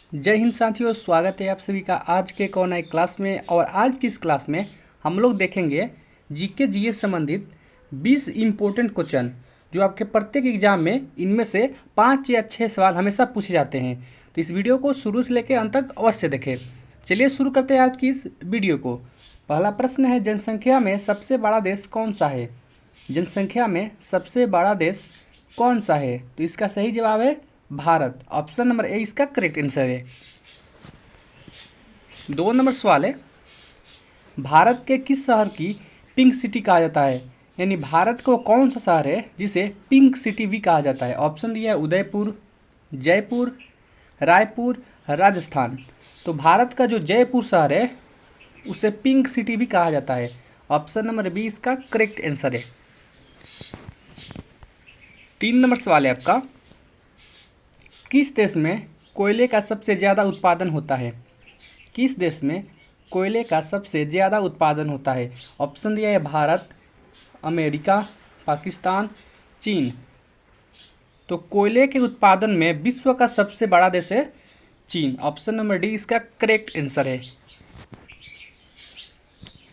जय हिंद साथियों, स्वागत है आप सभी का आज के एक और नए क्लास में। और आज की इस क्लास में हम लोग देखेंगे जीके जीएस संबंधित 20 इम्पोर्टेंट क्वेश्चन जो आपके प्रत्येक एग्जाम में इनमें से 5 या 6 सवाल हमेशा पूछे जाते हैं। तो इस वीडियो को शुरू से लेकर अंत तक अवश्य देखें। चलिए शुरू करते हैं आज की इस वीडियो को। पहला प्रश्न है, जनसंख्या में सबसे बड़ा देश कौन सा है? जनसंख्या में सबसे बड़ा देश कौन सा है? तो इसका सही जवाब है भारत। ऑप्शन नंबर ए इसका करेक्ट आंसर है। 2 नंबर सवाल है, भारत के किस शहर की पिंक सिटी कहा जाता है? यानी भारत को कौन सा शहर है जिसे पिंक सिटी भी कहा जाता है? ऑप्शन दिया है उदयपुर, जयपुर, रायपुर, राजस्थान। तो भारत का जो जयपुर शहर है उसे पिंक सिटी भी कहा जाता है। ऑप्शन नंबर बी इसका करेक्ट आंसर है। 3 नंबर सवाल है आपका, किस देश में कोयले का सबसे ज़्यादा उत्पादन होता है? किस देश में कोयले का सबसे ज़्यादा उत्पादन होता है? ऑप्शन दिया है भारत, अमेरिका, पाकिस्तान, चीन। तो कोयले के उत्पादन में विश्व का सबसे बड़ा देश है चीन। ऑप्शन नंबर डी इसका करेक्ट आंसर है।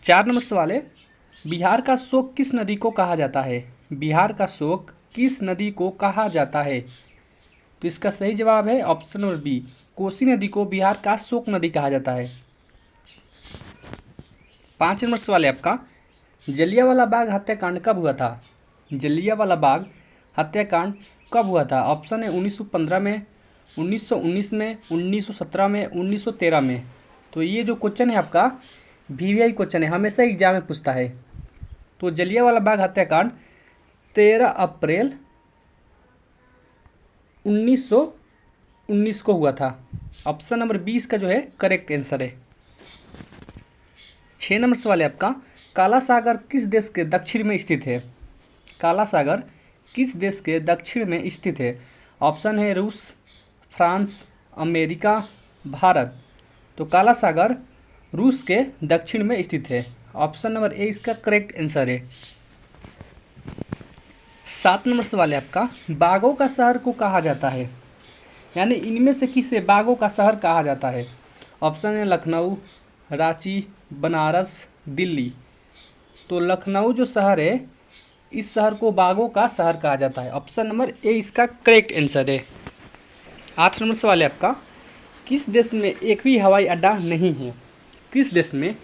4 नंबर सवाल है, बिहार का शोक किस नदी को कहा जाता है? बिहार का शोक किस नदी को कहा जाता है? तो इसका सही जवाब है ऑप्शन नंबर बी, कोसी नदी को बिहार का शोक नदी कहा जाता है। 5 नंबर सवाल है आपका, जलियांवाला बाग हत्याकांड कब हुआ था? जलियांवाला बाग हत्याकांड कब हुआ था? ऑप्शन है 1915 में, 1919 में, 1917 में, 1913 में। तो ये जो क्वेश्चन है आपका वीवीआई क्वेश्चन है, हमेशा एग्जाम में पूछता है। तो जलियांवाला बाग हत्याकांड 13 अप्रैल 1919 को हुआ था। ऑप्शन नंबर 20 का जो है करेक्ट आंसर है। 6 नंबर सवाल है आपका, काला सागर किस देश के दक्षिण में स्थित है? काला सागर किस देश के दक्षिण में स्थित है? ऑप्शन है रूस, फ्रांस, अमेरिका, भारत। तो काला सागर रूस के दक्षिण में स्थित है। ऑप्शन नंबर ए इसका करेक्ट आंसर है। 7 नंबर सवाल है आपका, बागों का शहर को कहा जाता है? यानी इनमें से किसे बागों का शहर कहा जाता है? ऑप्शन है लखनऊ, रांची, बनारस, दिल्ली। तो लखनऊ जो शहर है इस शहर को बागों का शहर कहा जाता है। ऑप्शन नंबर ए इसका करेक्ट आंसर है। 8 नंबर सवाल है आपका, किस देश में एक भी हवाई अड्डा नहीं है? किस देश में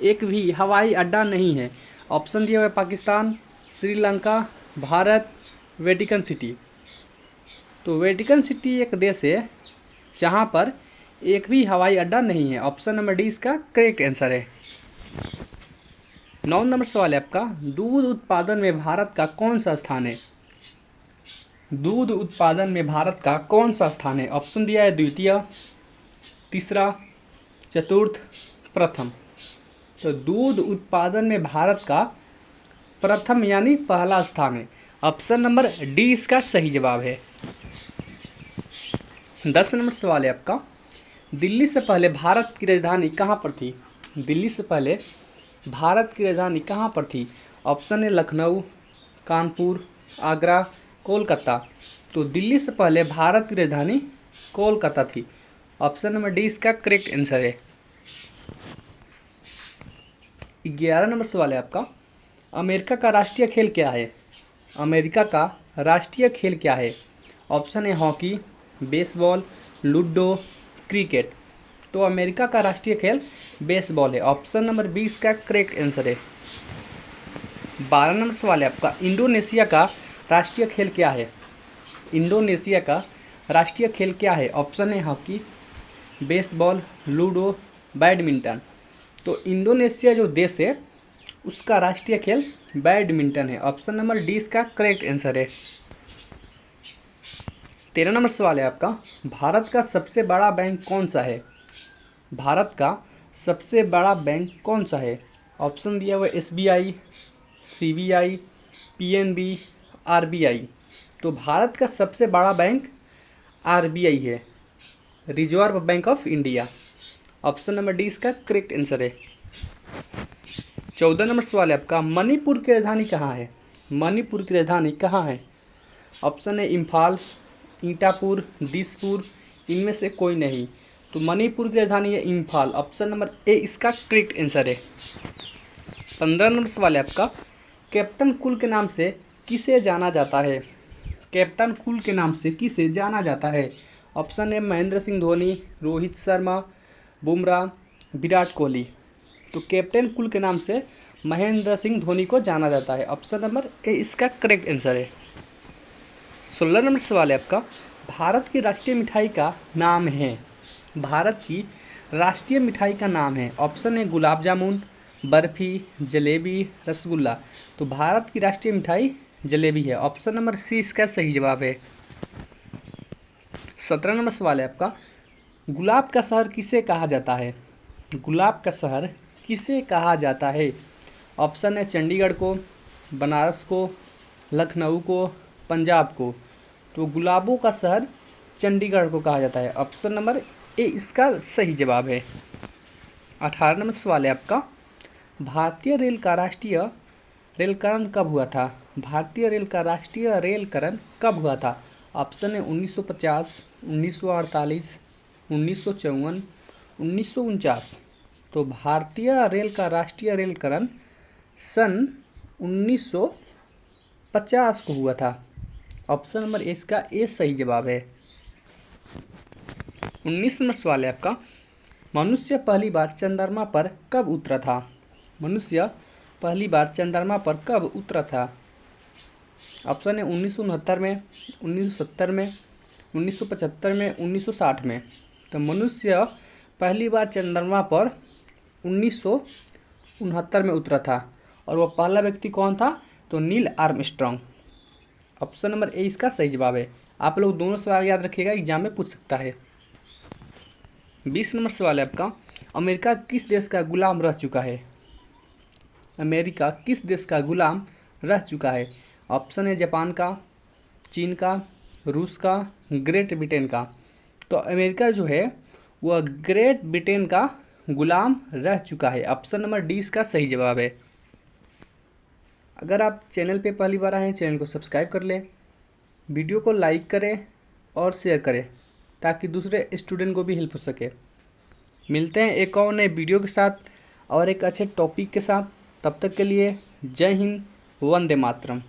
एक भी हवाई अड्डा नहीं है? ऑप्शन दिया हुआ है पाकिस्तान, श्रीलंका, भारत, वेटिकन सिटी। तो वेटिकन सिटी एक देश है जहाँ पर एक भी हवाई अड्डा नहीं है। ऑप्शन नंबर डी इसका करेक्ट आंसर है। 9 नंबर सवाल है आपका, दूध उत्पादन में भारत का कौन सा स्थान है? दूध उत्पादन में भारत का कौन सा स्थान है? ऑप्शन दिया है द्वितीय, तीसरा, चतुर्थ, प्रथम। तो दूध उत्पादन में भारत का प्रथम यानी पहला स्थान है। ऑप्शन नंबर डी इसका सही जवाब है। 10 नंबर सवाल है आपका, दिल्ली से पहले भारत की राजधानी कहाँ पर थी? दिल्ली से पहले भारत की राजधानी कहाँ पर थी? ऑप्शन है लखनऊ, कानपुर, आगरा, कोलकाता। तो दिल्ली से पहले भारत की राजधानी कोलकाता थी। ऑप्शन नंबर डी इसका करेक्ट आंसर है। 11 नंबर सवाल है आपका, अमेरिका का राष्ट्रीय खेल क्या है? अमेरिका का राष्ट्रीय खेल क्या है? ऑप्शन है हॉकी, बेसबॉल, लूडो, क्रिकेट। तो अमेरिका का राष्ट्रीय खेल बेसबॉल है। ऑप्शन नंबर 20 का करेक्ट आंसर है। 12 नंबर सवाल है आपका, इंडोनेशिया का राष्ट्रीय खेल क्या है? इंडोनेशिया का राष्ट्रीय खेल क्या है? ऑप्शन है हॉकी, बेसबॉल, लूडो, बैडमिंटन। तो इंडोनेशिया जो देश है उसका राष्ट्रीय खेल बैडमिंटन है। ऑप्शन नंबर डी इसका करेक्ट आंसर है। 13 नंबर सवाल है आपका, भारत का सबसे बड़ा बैंक कौन सा है? भारत का सबसे बड़ा बैंक कौन सा है? ऑप्शन दिया हुआ है एसबीआई, सीबीआई, पीएनबी, आरबीआई। तो भारत का सबसे बड़ा बैंक आरबीआई है, reserve bank of India. Option number D इसका करेक्ट आंसर है। 14 नंबर सवाल है आपका, मणिपुर की राजधानी कहाँ है? मणिपुर की राजधानी कहाँ है? ऑप्शन है इम्फाल, ईटापुर, दिसपुर, इनमें से कोई नहीं। तो मणिपुर की राजधानी है इम्फाल। ऑप्शन नंबर ए इसका करेक्ट आंसर है। 15 नंबर सवाल है आपका, कैप्टन कूल के नाम से किसे जाना जाता है? कैप्टन कूल के नाम से किसे जाना जाता है? ऑप्शन है महेंद्र सिंह धोनी, रोहित शर्मा, बुमराह, विराट कोहली। तो कैप्टन कूल के नाम से महेंद्र सिंह धोनी को जाना जाता है। ऑप्शन नंबर ए इसका करेक्ट आंसर है। 16 नंबर सवाल है आपका, भारत की राष्ट्रीय मिठाई का नाम है? भारत की राष्ट्रीय मिठाई का नाम है। ऑप्शन है गुलाब जामुन, बर्फी, जलेबी, रसगुल्ला। तो भारत की राष्ट्रीय मिठाई जलेबी है। ऑप्शन नंबर सी इसका सही जवाब है। 17 नंबर सवाल है आपका, गुलाब का शहर किसे कहा जाता है? गुलाब का शहर किसे कहा जाता है? ऑप्शन है चंडीगढ़ को, बनारस को, लखनऊ को, पंजाब को। तो गुलाबों का शहर चंडीगढ़ को कहा जाता है। ऑप्शन नंबर ए इसका सही जवाब है। 18 नंबर सवाल है आपका, भारतीय रेल का राष्ट्रीय रेलकरण कब हुआ था? भारतीय रेल का राष्ट्रीय रेलकरण कब हुआ था? ऑप्शन है 1950, 1948, 1954, 1949। तो भारतीय रेल का राष्ट्रीय रेलकरण सन 1950 को हुआ था। ऑप्शन नंबर इसका ए सही जवाब है। 19 नंबर सवाल है आपका, मनुष्य पहली बार चंद्रमा पर कब उतरा था? मनुष्य पहली बार चंद्रमा पर कब उतरा था? ऑप्शन है 1969 में, 1970 में, 1975 में, 1960 में। तो मनुष्य पहली बार चंद्रमा पर 1969 में उतरा था। और वह पहला व्यक्ति कौन था? तो Neil Armstrong. Option number A इसका सही जवाब है। आप लोग दोनों सवाल याद रखिएगा, एग्जाम में पूछ सकता है। 20 नंबर सवाल है आपका, अमेरिका किस देश का गुलाम रह चुका है? अमेरिका किस देश का गुलाम रह चुका है? ऑप्शन है जापान का, चीन का, रूस का, ग्रेट ब्रिटेन का। तो अमेरिका जो है वह ग्रेट ब्रिटेन का गुलाम रह चुका है। ऑप्शन नंबर डी इसका सही जवाब है। अगर आप चैनल पे पहली बार आए हैं, चैनल को सब्सक्राइब कर लें, वीडियो को लाइक करें और शेयर करें ताकि दूसरे स्टूडेंट को भी हेल्प हो सके। मिलते हैं एक और नए वीडियो के साथ और एक अच्छे टॉपिक के साथ। तब तक के लिए जय हिंद, वंदे मातरम।